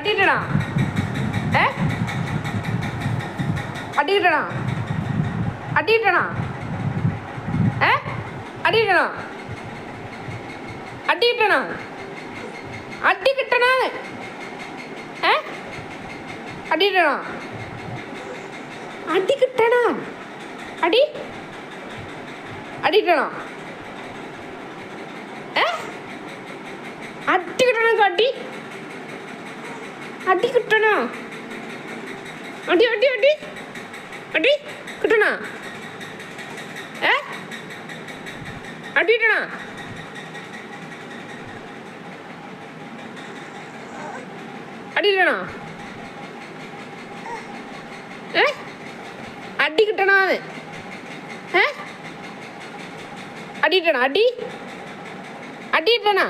അടിയിട്ടണോ? അടിയിട്ടണോ? അടിയിട്ടണോ? അടിയിട്ടണോ? അടിയിട്ടണോ? അടി കിട്ടണോ? അടിയിട്ടണോ? അടി കിട്ടണോ? അടി അടിയിട്ടണോ? അടി കിട്ടണോ? അടി അടി കിട്ടണോ? അടി അടി അടി അടി കിട്ടണോ? അടിയിട്ടണോ? അടിയിട്ടണോ? അടി കിട്ടണോ? അടിയിട്ടണോ? അടി അടിയിട്ടണോ?